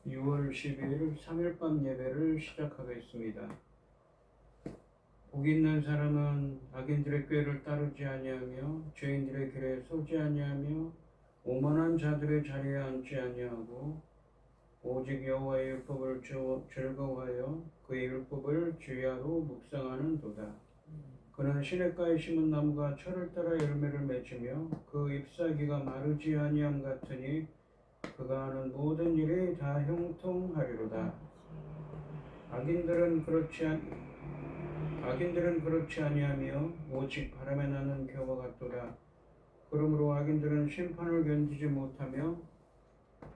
6월 10일 3일밤 예배를 시작하겠습니다. 복 있는 사람은 악인들의 꾀를 따르지 아니하며 죄인들의 길에 서지 아니하며 오만한 자들의 자리에 앉지 아니하고 오직 여호와의 율법을 즐거워하여 그의 율법을 주야로 묵상하는도다. 그는 시냇가에 심은 나무가 철을 따라 열매를 맺으며 그 잎사귀가 마르지 아니함 같으니 그가 하는 모든 일이 다 형통하리로다. 악인들은 그렇지 아니하며 오직 바람에 나는 겨와 같도다. 그러므로 악인들은 심판을 견디지 못하며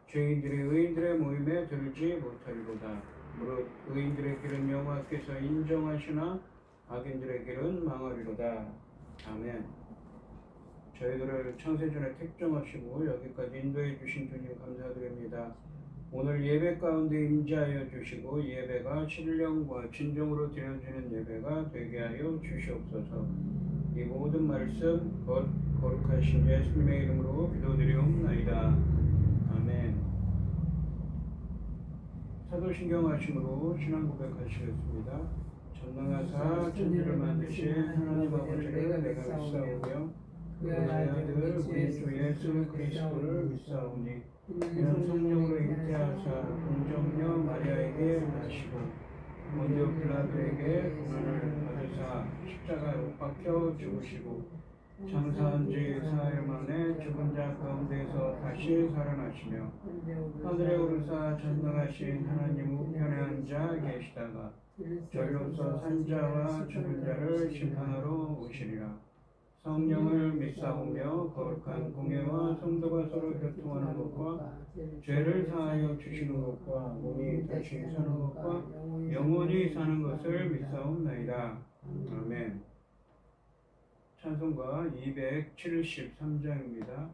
죄인들이 의인들의 모임에 들지 못하리로다. 무릇 의인들의 길은 여호와께서 인정하시나 악인들의 길은 망하리로다. 아멘. 저희들을 창세전에 택정하시고 여기까지 인도해 주신 주님 감사드립니다. 오늘 예배 가운데 임재하여 주시고 예배가 신령과 진정으로 드려지는 예배가 되게 하여 주시옵소서. 이 모든 말씀 거룩하신 예수님의 이름으로 기도드리옵나이다. 아멘. 사도신경 하심으로 신앙 고백하시겠습니다. 전능하사 천지를 만드신 하나님 아버지를 내가 믿사오며 그의 아들 우리 주 예수 그리스도를 믿사오니 이는 성령으로 잉태하사 동정녀 마리아에게 나시고 본디오 빌라도에게 고난을 받으사 십자가에 못 박혀 죽으시고 장사한 지 사흘 만에 죽은 자 가운데서 다시 살아나시며 하늘에 오르사 전능하신 하나님 우편에 앉아 계시다가 저리로서 산자와 죽은 자를 심판하러 오시리라. 성령을 믿사오며 거룩한 공예와 성도가 서로 교통하는 것과 죄를 사하여 주시는 것과 몸이 다시 사는 것과 영원히 사는 것을 믿사옵나이다. 아멘. 찬송가 273장입니다.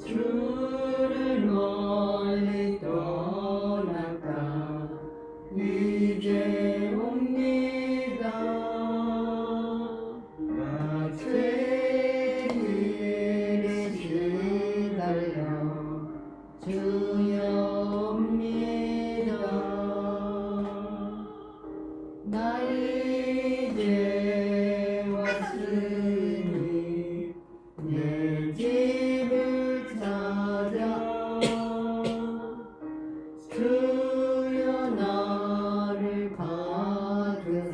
주를 멀리 떠났다 이제 옵니다. 나 죄 길에 시달려 주여 옵니다. 나 이제 왔으니 내 집을 찾아 주여 나를 받으사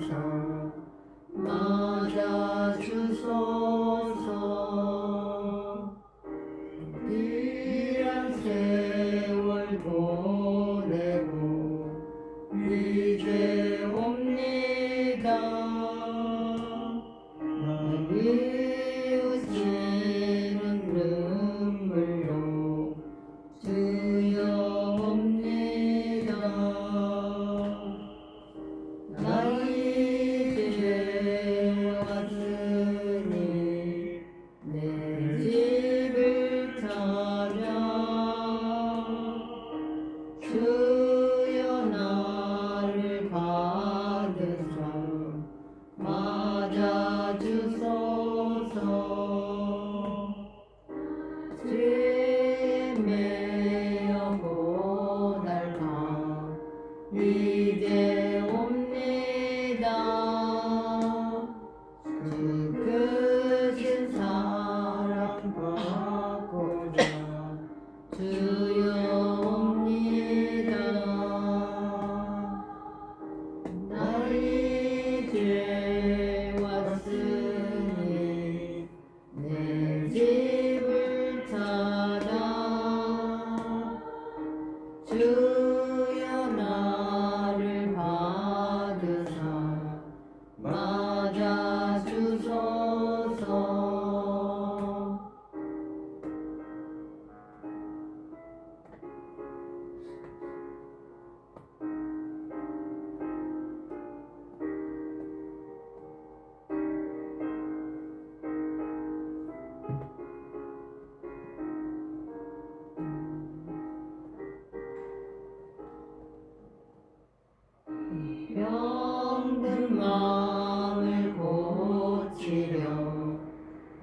마음을 고치려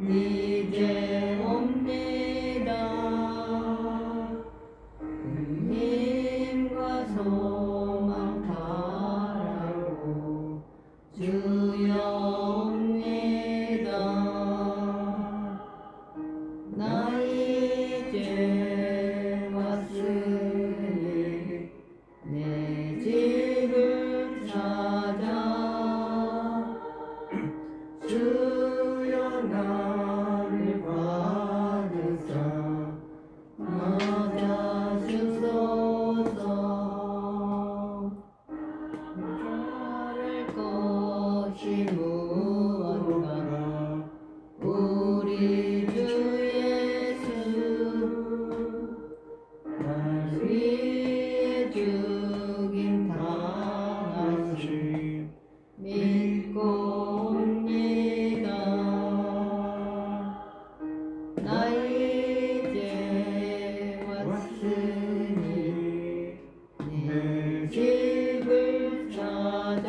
이제 옵니다. 힘과 소망 바라고 주여 옵니다. 나 이제 왔으니 내 집을 찾아 주여 나를 받으사 맞아 주소서. 바랄 것이 무언가 우리 주 예수 날 위해 죽임 당하신 믿고 옵니다. 나 이제 왔으니 내 집을 찾아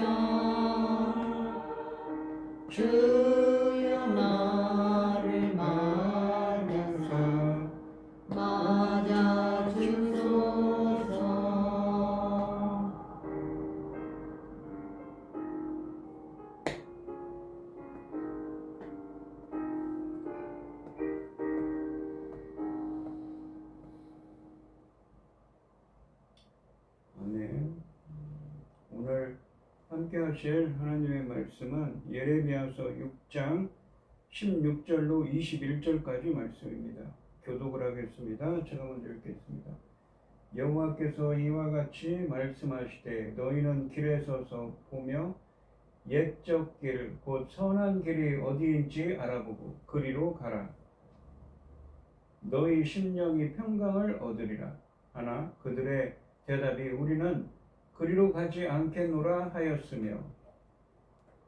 주여 나를 맞아서 맞아 주소서. 아멘. 오늘 함께 하실 하나님의 말씀은 예레미야서 6장 16절로 21절까지 말씀입니다. 교독을 하겠습니다. 제가 먼저 읽겠습니다. 여호와께서 이와 같이 말씀하시되 너희는 길에 서서 보며 옛적 길 곧 선한 길이 어디인지 알아보고 그리로 가라. 너희 심령이 평강을 얻으리라. 하나 그들의 대답이 우리는 그리로 가지 않겠노라 하였으며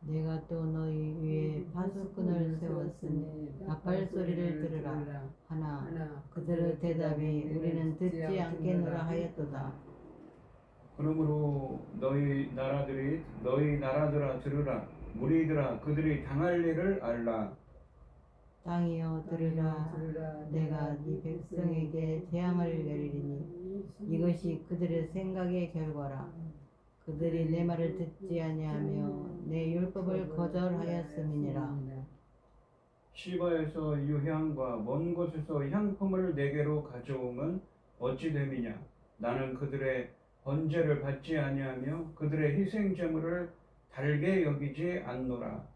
내가 또 너희 위에 파수꾼을 세웠으니 나팔 소리를 들으라. 하나 그들의 대답이 우리는 듣지 않겠노라 하였도다. 그러므로 너희 나라들아 들으라. 무리들아 그들이 당할 일을 알라. 땅이여 들으라. 내가 네 백성에게 재앙을 내리리니 이것이 그들의 생각의 결과라. 그들이 내 말을 듣지 아니하며 내 율법을 거절하였음이니라. 시바에서 유향과 먼 곳에서 향품을 내게로 가져오면 어찌 됨이냐. 나는 그들의 번제를 받지 아니하며 그들의 희생 제물을 달게 여기지 않노라.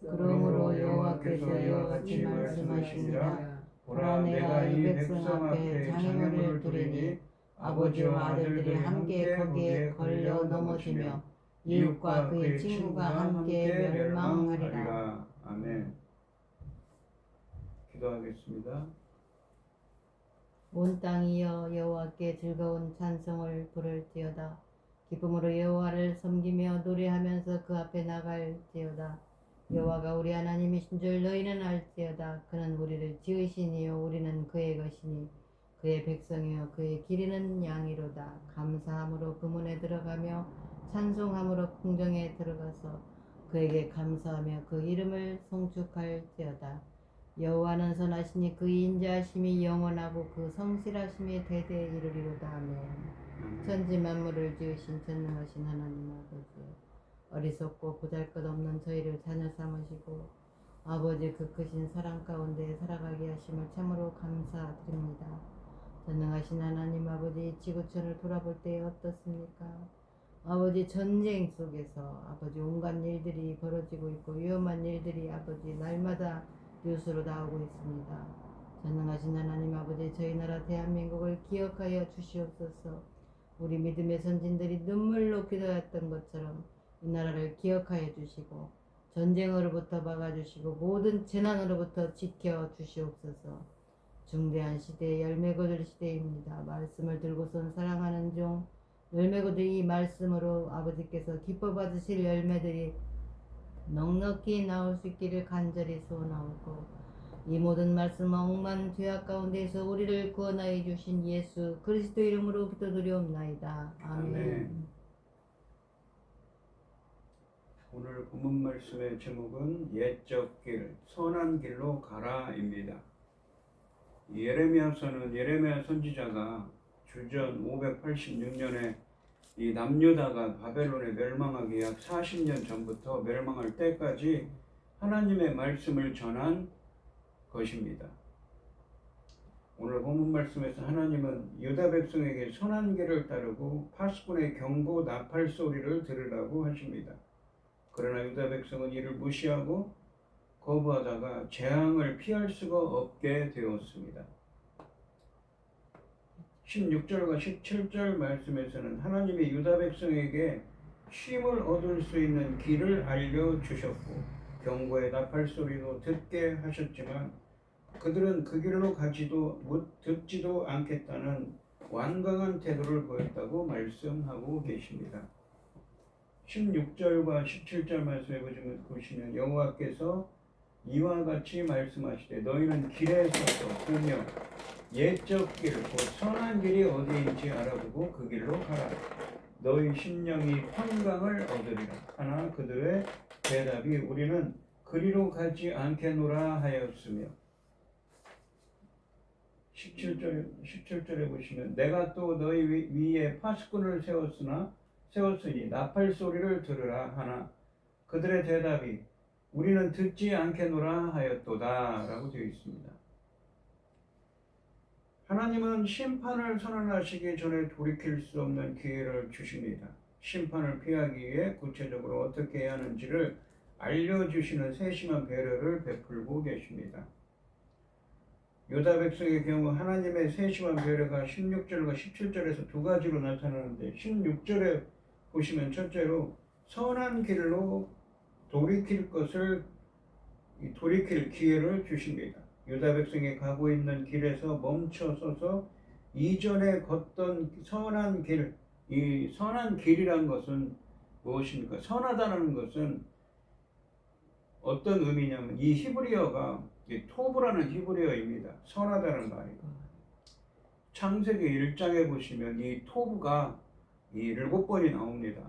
그러므로 여호와께서 이와 같이 말씀하시니라. 보라 내가 이 백성 앞에 장애물을 두리니 아버지와 아들들이 함께 거기에 걸려 넘어지며 이웃과 그의 친구가 함께 멸망하리라. 아멘. 기도하겠습니다. 온 땅이여 여호와께 즐거운 찬송을 부를지어다. 기쁨으로 여호와를 섬기며 노래하면서 그 앞에 나갈지어다. 여호와가 우리 하나님이신 줄 너희는 알지어다. 그는 우리를 지으시니요 우리는 그의 것이니 그의 백성이요 그의 기리는 양이로다. 감사함으로 그 문에 들어가며 찬송함으로 궁정에 들어가서 그에게 감사하며 그 이름을 송축할지어다. 여호와는 선하시니 그 인자하심이 영원하고 그 성실하심이 대대에 이르리로다. 아멘. 천지 만물을 지으신 전능하신 하나님 아버지, 어리석고 보잘것없는 저희를 자녀 삼으시고 아버지 그 크신 사랑 가운데 살아가게 하심을 참으로 감사드립니다. 전능하신 하나님 아버지, 지구촌을 돌아볼 때 어떻습니까? 아버지 전쟁 속에서 아버지 온갖 일들이 벌어지고 있고 위험한 일들이 아버지 날마다 뉴스로 나오고 있습니다. 전능하신 하나님 아버지, 저희 나라 대한민국을 기억하여 주시옵소서. 우리 믿음의 선진들이 눈물로 기도했던 것처럼 이 나라를 기억하여 주시고 전쟁으로부터 막아주시고 모든 재난으로부터 지켜 주시옵소서. 중대한 시대의 열매 거둘 시대입니다. 말씀을 들고선 사랑하는 종 열매 거둘 이 말씀으로 아버지께서 기뻐 받으실 열매들이 넉넉히 나올 수 있기를 간절히 소원하고, 이 모든 말씀 억만 죄악 가운데에서 우리를 구원하여 주신 예수 그리스도 이름으로 기도드리옵나이다. 아멘. 오늘 본문 말씀의 제목은 옛적 길, 선한 길로 가라입니다. 예레미야서는 예레미야 선지자가 주전 586년에 이 남유다가 바벨론에 멸망하기 약 40년 전부터 멸망할 때까지 하나님의 말씀을 전한 것입니다. 오늘 본문 말씀에서 하나님은 유다 백성에게 선한 길을 따르고 파수꾼의 경고 나팔 소리를 들으라고 하십니다. 그러나 유다 백성은 이를 무시하고 거부하다가 재앙을 피할 수가 없게 되었습니다. 16절과 17절 말씀에서는 하나님이 유다 백성에게 쉼을 얻을 수 있는 길을 알려주셨고 경고의 나팔 소리도 듣게 하셨지만 그들은 그 길로 듣지도 않겠다는 완강한 태도를 보였다고 말씀하고 계십니다. 16절과 17절 말씀해 보시면 여호와께서 이와 같이 말씀하시되 너희는 길에 서서 보며 옛적 길, 곧 선한 길이 어디인지 알아보고 그 길로 가라. 너희 심령이 평강을 얻으리라. 하나 그들의 대답이 우리는 그리로 가지 않겠노라 하였으며 17절에 보시면 내가 또 너희 위에 파수꾼을 세웠으니 나팔 소리를 들으라 하나 그들의 대답이 우리는 듣지 않겠노라 하였도다 라고 되어 있습니다. 하나님은 심판을 선언하시기 전에 돌이킬 수 없는 기회를 주십니다. 심판을 피하기 위해 구체적으로 어떻게 해야 하는지를 알려주시는 세심한 배려를 베풀고 계십니다. 유다 백성의 경우 하나님의 세심한 배려가 16절과 17절에서 두 가지로 나타나는데 16절에 보시면 첫째로 선한 길로 돌이킬 기회를 주십니다. 유다 백성이 가고 있는 길에서 멈춰 서서 이전에 걷던 선한 길, 이 선한 길이라는 것은 무엇입니까? 선하다는 것은 어떤 의미냐면 이 히브리어가 토브라는 히브리어입니다. 선하다는 말이고 창세기 1장에 보시면 이 토브가 7번이 나옵니다.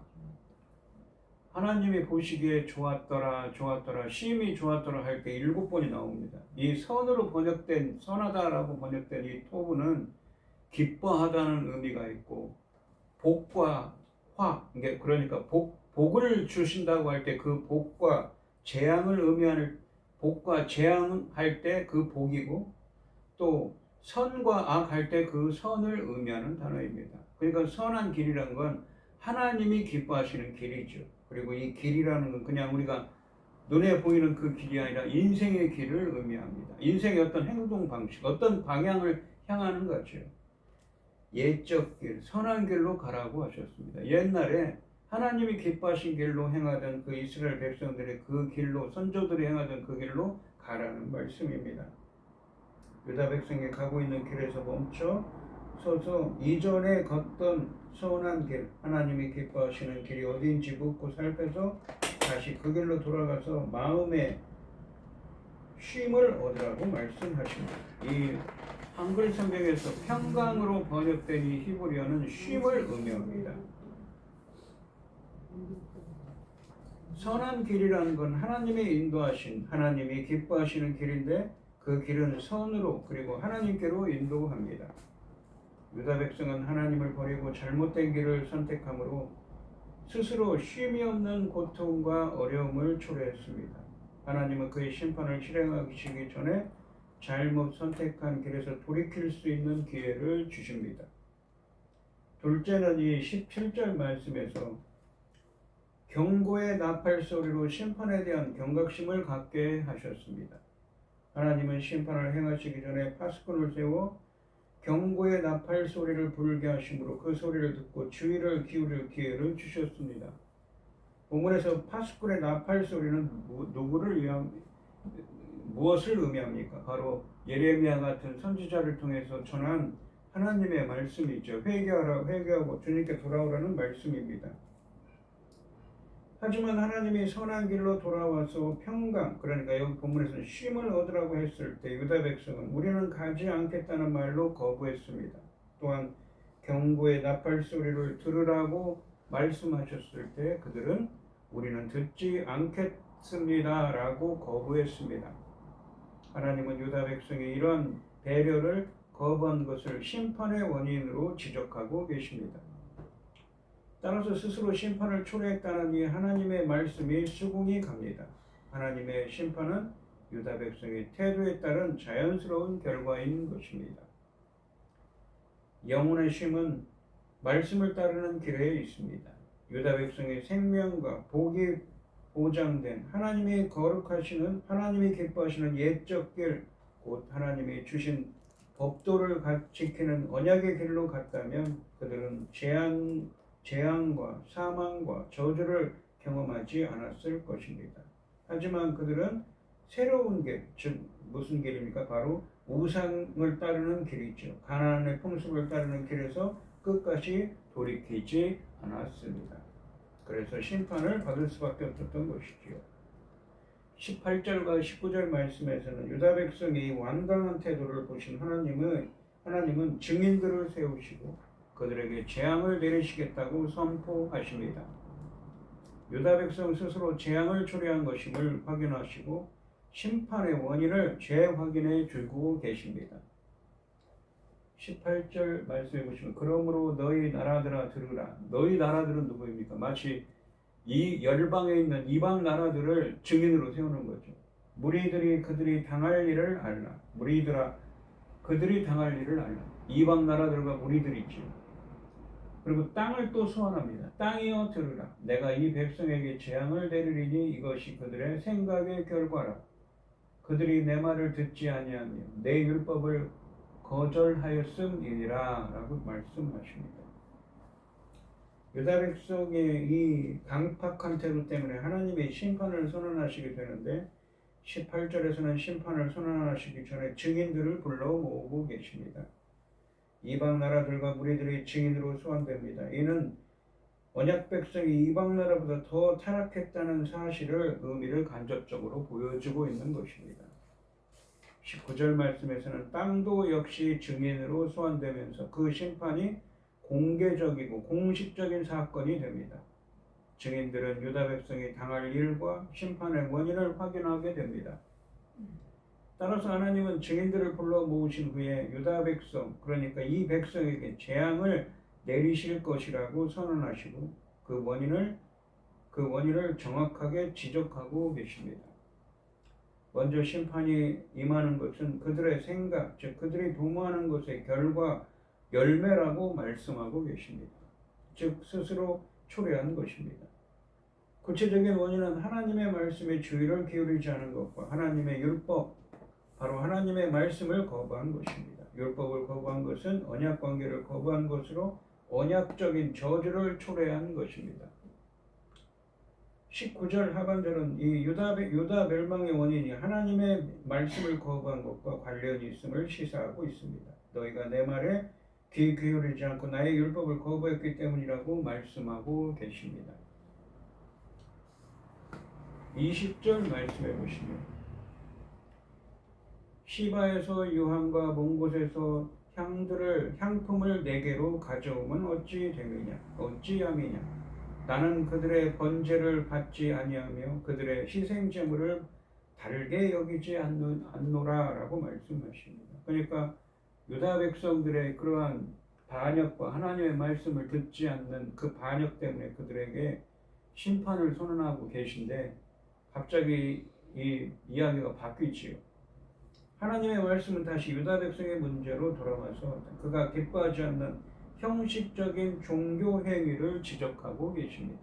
하나님이 보시기에 좋았더라 심히 좋았더라 할 때 7번이 나옵니다. 이 선으로 번역된 선하다라고 번역된 이 토브는 기뻐하다는 의미가 있고 복과 화, 그러니까 복을 주신다고 할 때 그 복과 재앙을 의미하는 복과 재앙할 때 그 복이고 또 선과 악 할 때 그 선을 의미하는 단어입니다. 그러니까 선한 길이란 건 하나님이 기뻐하시는 길이죠. 그리고 이 길이라는 건 그냥 우리가 눈에 보이는 그 길이 아니라 인생의 길을 의미합니다. 인생의 어떤 행동 방식, 어떤 방향을 향하는 거죠. 옛적 길, 선한 길로 가라고 하셨습니다. 옛날에 하나님이 기뻐하신 길로 행하던 그 이스라엘 백성들의 그 길로, 선조들이 행하던 그 길로 가라는 말씀입니다. 유다 백성이 가고 있는 길에서 멈춰 서서 이전에 걷던 선한 길, 하나님이 기뻐하시는 길이 어디인지 묻고 살펴서 다시 그 길로 돌아가서 마음의 쉼을 얻으라고 말씀하십니다. 이 한글 성경에서 평강으로 번역된 이 히브리어는 쉼을 의미합니다. 선한 길이라는 건 하나님이 인도하신, 하나님이 기뻐하시는 길인데 그 길은 선으로 그리고 하나님께로 인도합니다. 유다 백성은 하나님을 버리고 잘못된 길을 선택함으로 스스로 쉼이 없는 고통과 어려움을 초래했습니다. 하나님은 그의 심판을 실행하시기 전에 잘못 선택한 길에서 돌이킬 수 있는 기회를 주십니다. 둘째는 이 17절 말씀에서 경고의 나팔 소리로 심판에 대한 경각심을 갖게 하셨습니다. 하나님은 심판을 행하시기 전에 파수꾼을 세워 경고의 나팔 소리를 불게 하심으로 그 소리를 듣고 주의를 기울일 기회를 주셨습니다. 본문에서 파수꾼의 나팔 소리는 무엇을 의미합니까? 바로 예레미야 같은 선지자를 통해서 전한 하나님의 말씀이죠. 회개하고 주님께 돌아오라는 말씀입니다. 하지만 하나님이 선한 길로 돌아와서 평강, 그러니까 여기 본문에서는 쉼을 얻으라고 했을 때 유다 백성은 우리는 가지 않겠다는 말로 거부했습니다. 또한 경고의 나팔 소리를 들으라고 말씀하셨을 때 그들은 우리는 듣지 않겠습니다 라고 거부했습니다. 하나님은 유다 백성이 이런 배려를 거부한 것을 심판의 원인으로 지적하고 계십니다. 따라서 스스로 심판을 초래했다는 이 하나님의 말씀이 수긍이 갑니다. 하나님의 심판은 유다 백성의 태도에 따른 자연스러운 결과인 것입니다. 영혼의 쉼은 말씀을 따르는 길에 있습니다. 유다 백성의 생명과 복이 보장된 하나님이 거룩하시는, 하나님이 기뻐하시는 옛적 길, 곧 하나님이 주신 법도를 지키는 언약의 길로 갔다면 그들은 재앙과 사망과 저주를 경험하지 않았을 것입니다. 하지만 그들은 새로운 길, 즉 무슨 길입니까? 바로 우상을 따르는 길이죠. 가나안의 풍습을 따르는 길에서 끝까지 돌이키지 않았습니다. 그래서 심판을 받을 수밖에 없었던 것이지요. 18절과 19절 말씀에서는 유다 백성이 완강한 태도를 보신 하나님은 증인들을 세우시고 그들에게 재앙을 내리시겠다고 선포하십니다. 유다 백성 스스로 재앙을 초래한 것임을 확인하시고 심판의 원인을 재확인해 주고 계십니다. 18절 말씀해 보시면 그러므로 너희 나라들아 들으라. 너희 나라들은 누구입니까? 마치 이 열방에 있는 이방 나라들을 증인으로 세우는 거죠. 무리들이 그들이 당할 일을 알라. 무리들아 그들이 당할 일을 알라. 이방 나라들과 무리들이지요. 그리고 땅을 또 소환합니다. 땅이여 들으라. 내가 이 백성에게 재앙을 내리리니 이것이 그들의 생각의 결과라. 그들이 내 말을 듣지 아니하며 내 율법을 거절하였음이니라 라고 말씀하십니다. 유다 백성의 이 강팍한 태도 때문에 하나님의 심판을 선언하시게 되는데 18절에서는 심판을 선언하시기 전에 증인들을 불러 모으고 계십니다. 이방 나라들과 무리들이 증인으로 소환됩니다. 이는 언약 백성이 이방 나라보다 더 타락했다는 사실을 의미를 간접적으로 보여주고 있는 것입니다. 19절 말씀에서는 땅도 역시 증인으로 소환되면서 그 심판이 공개적이고 공식적인 사건이 됩니다. 증인들은 유다 백성이 당할 일과 심판의 원인을 확인하게 됩니다. 따라서 하나님은 증인들을 불러 모으신 후에 유다 백성, 그러니까 이 백성에게 재앙을 내리실 것이라고 선언하시고 그 원인을 정확하게 지적하고 계십니다. 먼저 심판이 임하는 것은 그들의 생각, 즉 그들이 도모하는 것의 결과, 열매라고 말씀하고 계십니다. 즉 스스로 초래한 것입니다. 구체적인 원인은 하나님의 말씀에 주의를 기울이지 않은 것과 하나님의 율법, 바로 하나님의 말씀을 거부한 것입니다. 율법을 거부한 것은 언약 관계를 거부한 것으로 언약적인 저주를 초래한 것입니다. 19절 하반절은 이 유다 멸망의 원인이 하나님의 말씀을 거부한 것과 관련이 있음을 시사하고 있습니다. 너희가 내 말에 귀 기울이지 않고 나의 율법을 거부했기 때문이라고 말씀하고 계십니다. 20절 말씀해 보시면 시바에서 유황과 먼 곳에서 향품을 내게로 가져오면 어찌함이냐. 나는 그들의 번제를 받지 아니하며 그들의 희생제물을 다르게 여기지 않노라 라고 말씀하십니다. 그러니까 유다 백성들의 그러한 반역과 하나님의 말씀을 듣지 않는 그 반역 때문에 그들에게 심판을 선언하고 계신데 갑자기 이 이야기가 바뀌지요. 하나님의 말씀은 다시 유다 백성의 문제로 돌아와서 그가 기뻐하지 않는 형식적인 종교 행위를 지적하고 계십니다.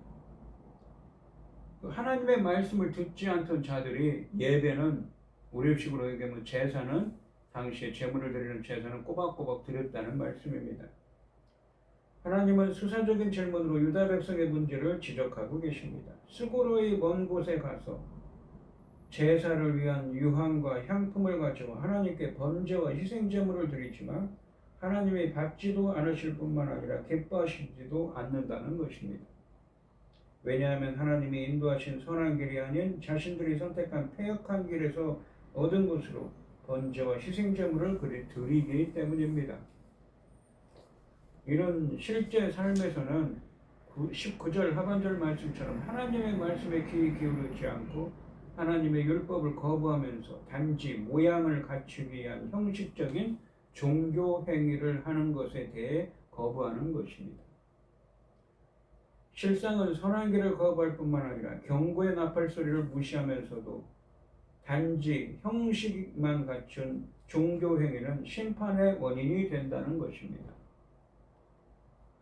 하나님의 말씀을 듣지 않던 자들이 예배는 우리식으로 얘기하면 제사는 당시에 제물을 드리는 제사는 꼬박꼬박 드렸다는 말씀입니다. 하나님은 수사적인 질문으로 유다 백성의 문제를 지적하고 계십니다. 스고로의 먼 곳에 가서 제사를 위한 유황과 향품을 가져와 하나님께 번제와 희생제물을 드리지만 하나님이 받지도 않으실 뿐만 아니라 기뻐하시지도 않는다는 것입니다. 왜냐하면 하나님이 인도하신 선한 길이 아닌 자신들이 선택한 패역한 길에서 얻은 것으로 번제와 희생제물을 드리기 때문입니다. 이런 실제 삶에서는 19절 하반절 말씀처럼 하나님의 말씀에 귀 기울이지 않고 하나님의 율법을 거부하면서 단지 모양을 갖추기 위한 형식적인 종교 행위를 하는 것에 대해 거부하는 것입니다. 실상은 선한 길을 거부할 뿐만 아니라 경고의 나팔 소리를 무시하면서도 단지 형식만 갖춘 종교 행위는 심판의 원인이 된다는 것입니다.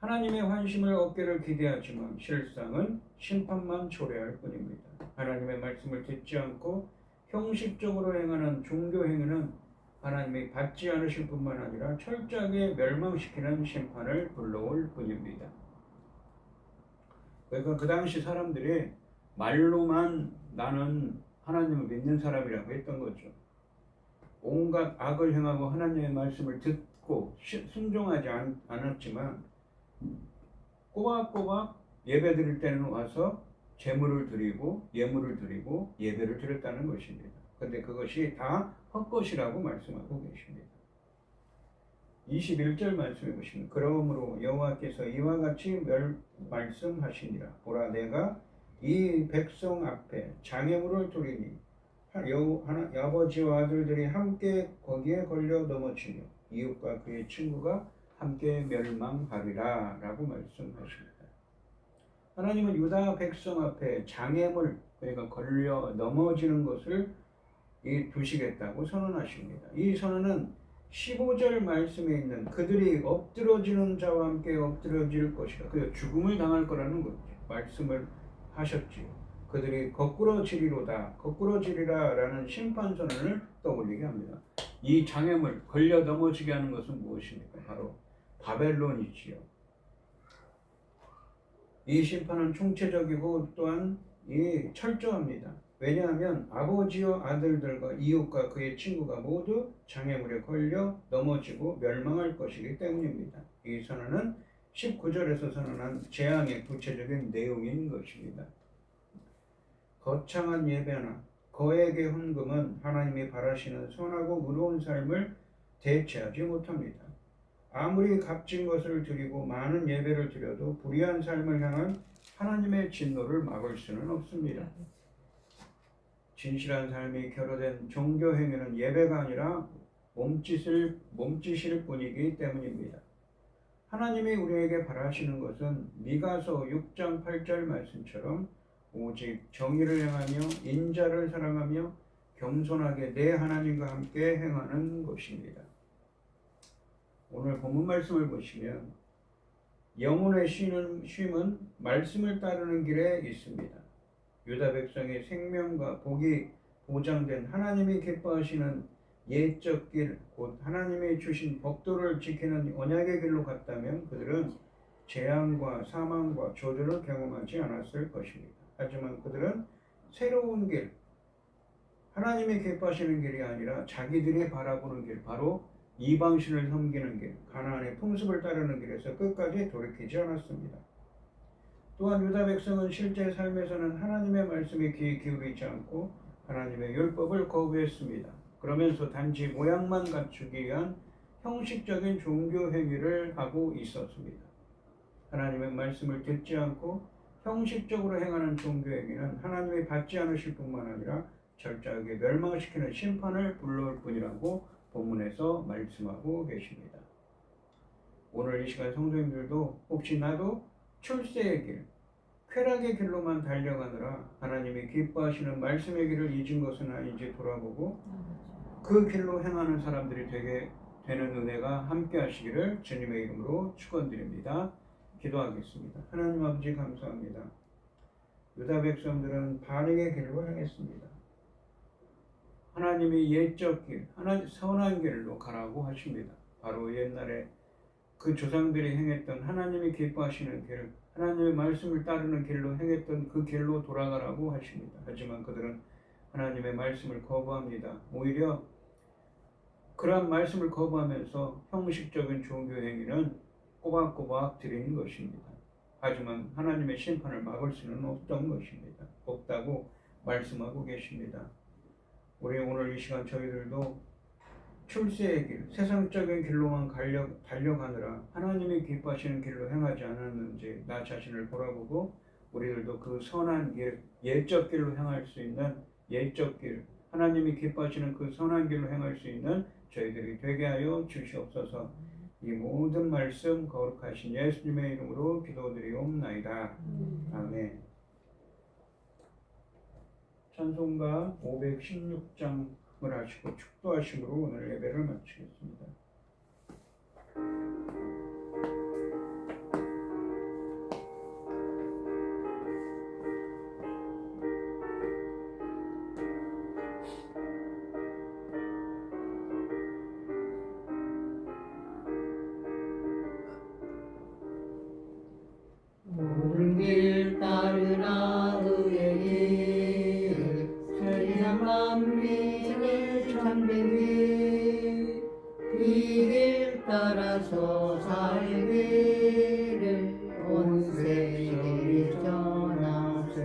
하나님의 환심을 얻기를 기대하지만 실상은 심판만 초래할 뿐입니다. 하나님의 말씀을 듣지 않고 형식적으로 행하는 종교 행위는 하나님이 받지 않으실 뿐만 아니라 철저하게 멸망시키는 심판을 불러올 뿐입니다. 그러니까 그 당시 사람들이 말로만 나는 하나님을 믿는 사람이라고 했던 거죠. 온갖 악을 행하고 하나님의 말씀을 듣고 순종하지 않았지만 꼬박꼬박 예배 드릴 때는 와서 제물을 드리고 예물을 드리고 예배를 드렸다는 것입니다. 그런데 그것이 다 헛것이라고 말씀하고 계십니다. 21절 말씀해 보시면 그러므로 여호와께서 이와 같이 말씀하시니라. 보라 내가 이 백성 앞에 장애물을 두리니 아버지와 아들들이 함께 거기에 걸려 넘어지며 이웃과 그의 친구가 함께 멸망하리라 라고 말씀하십니다. 하나님은 유다 백성 앞에 장애물, 그러니까 걸려 넘어지는 것을 두시겠다고 선언하십니다. 이 선언은 15절 말씀에 있는 그들이 엎드러지는 자와 함께 엎드러질 것이라, 그 죽음을 당할 거라는 거죠. 말씀을 하셨지요. 그들이 거꾸로 지리라 라는 심판 선언을 떠올리게 합니다. 이 장애물, 걸려 넘어지게 하는 것은 무엇입니까? 바로 바벨론이지요. 이 심판은 총체적이고 또한 철저합니다. 왜냐하면 아버지와 아들들과 이웃과 그의 친구가 모두 장애물에 걸려 넘어지고 멸망할 것이기 때문입니다. 이 선언은 19절에서 선언한 재앙의 구체적인 내용인 것입니다. 거창한 예배나 거액의 헌금은 하나님이 바라시는 선하고 의로운 삶을 대체하지 못합니다. 아무리 값진 것을 드리고 많은 예배를 드려도 불의한 삶을 향한 하나님의 진노를 막을 수는 없습니다. 진실한 삶이 결여된 종교 행위는 예배가 아니라 몸짓일 뿐이기 때문입니다. 하나님이 우리에게 바라시는 것은 미가서 6장 8절 말씀처럼 오직 정의를 행하며 인자를 사랑하며 겸손하게 내 하나님과 함께 행하는 것입니다. 오늘 본문 말씀을 보시면 영혼의 쉼은 말씀을 따르는 길에 있습니다. 유다 백성의 생명과 복이 보장된 하나님이 기뻐하시는 예적 길, 곧 하나님이 주신 법도를 지키는 언약의 길로 갔다면 그들은 재앙과 사망과 저주를 경험하지 않았을 것입니다. 하지만 그들은 새로운 길, 하나님이 기뻐하시는 길이 아니라 자기들이 바라보는 길, 바로 이방신을 섬기는 길, 가나안의 풍습을 따르는 길에서 끝까지 돌이키지 않았습니다. 또한 유다 백성은 실제 삶에서는 하나님의 말씀에 귀 기울이지 않고 하나님의 율법을 거부했습니다. 그러면서 단지 모양만 갖추기 위한 형식적인 종교 행위를 하고 있었습니다. 하나님의 말씀을 듣지 않고 형식적으로 행하는 종교 행위는 하나님이 받지 않으실 뿐만 아니라 철저하게 멸망시키는 심판을 불러올 뿐이라고 본문에서 말씀하고 계십니다. 오늘 이 시간 성도님들도 혹시 나도 출세의 길, 쾌락의 길로만 달려가느라 하나님이 기뻐하시는 말씀의 길을 잊은 것은 아닌지 돌아보고 그 길로 행하는 사람들이 되게 되는 은혜가 함께 하시기를 주님의 이름으로 축원드립니다. 기도하겠습니다. 하나님 아버지 감사합니다. 유다 백성들은 반응의 길로 행했습니다. 하나님이 예적 길, 선한 길로 가라고 하십니다. 바로 옛날에 그 조상들이 행했던 하나님이 기뻐하시는 길, 하나님의 말씀을 따르는 길로 행했던 그 길로 돌아가라고 하십니다. 하지만 그들은 하나님의 말씀을 거부합니다. 오히려 그러한 말씀을 거부하면서 형식적인 종교 행위는 꼬박꼬박 드리는 것입니다. 하지만 하나님의 심판을 막을 수는 없던 것입니다. 없다고 말씀하고 계십니다. 우리 오늘 이 시간 저희들도 출세의 길, 세상적인 길로만 달려가느라 하나님이 기뻐하시는 길로 행하지 않았는지 나 자신을 돌아보고 우리들도 그 선한 길, 예적 길로 행할 수 있는 예적 길, 하나님이 기뻐하시는 그 선한 길로 행할 수 있는 저희들이 되게 하여 주시옵소서. 이 모든 말씀 거룩하신 예수님의 이름으로 기도드리옵나이다. 아멘. 찬송가 516장을 하시고 축도하심으로 오늘 예배를 마치겠습니다. 모든 길 따르라 의의 길 세상 만민을 참된 길, 이 길 따라서 살기를 온 세계에 전하세.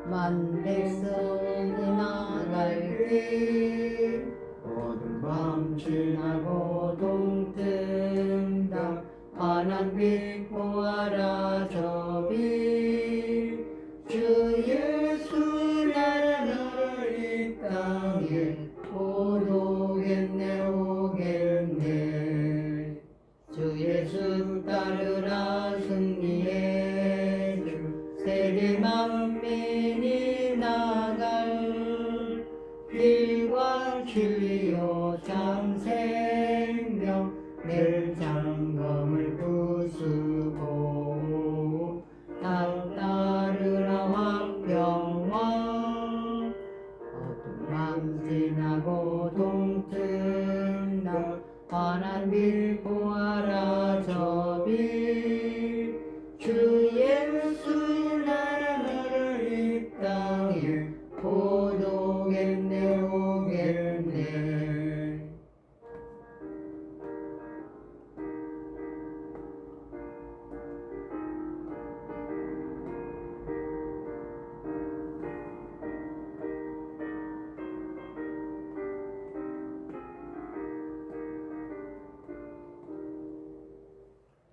만백성이 나갈 길 어두운 밤 지나고 동뜬다. 환한 빛 보아라 저 빛, 주 예수 나라 이 땅에 오겠네 오겠네. 주 예수 따르라 승리의 주, 세계 만민이 나갈 길과 진리요 참 생명, 내 장검을 부수고 다 따르라 화평왕. 어두운 밤 지나고 동뜬다. 환한 빛 보아라 저 빛, 주 예수 나라 이 땅에 곧 오겠네 오겠네.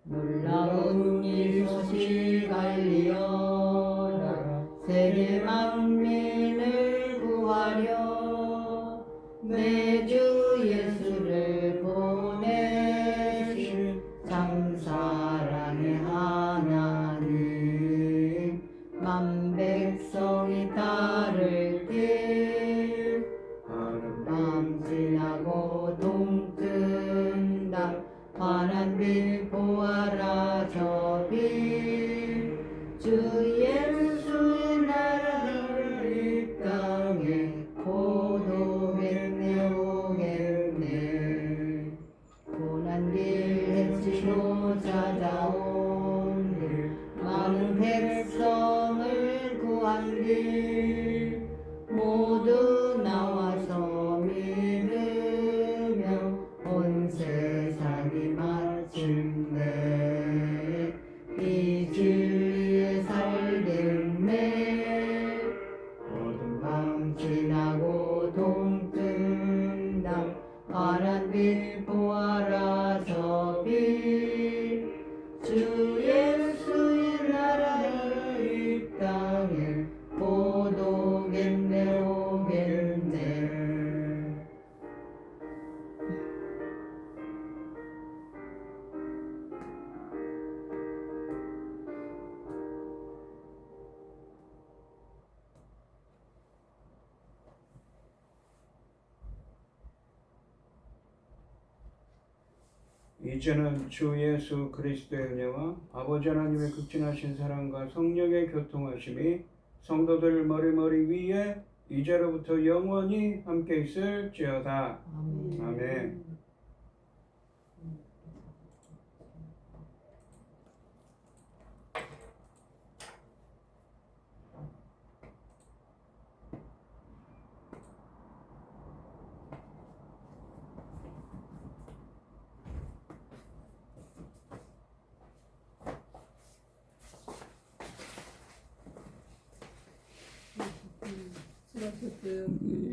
놀라운 이 소식 알리어라. 세계 만민을 구하려 내 주 예수를 보내신 참 사랑의 하나님. 만백성이 따를 길 어두운 밤 지나고 동뜬다. 환한 빛 보아라 저 빛, 주 예수 나라 이 땅에 곧 오겠네 오겠네. 고난 길 헤치고 찾아온 길, 많은 백성을 구한 길, 모두 나와서 믿으며 온 세상이 마침내 이 진리에 살겠네. 어두운 밤 지나고 동뜬다. 환한 빛 보아라 저 빛, 주 예수의 나라 이 땅에 곧 오겠네 오겠네. 이제는 주 예수 그리스도의 은혜와 아버지 하나님의 극진하신 사랑과 성령의 교통하심이 성도들 머리머리 위에 이제로부터 영원히 함께 있을지어다. 아멘. 아멘. 수고하셨어요.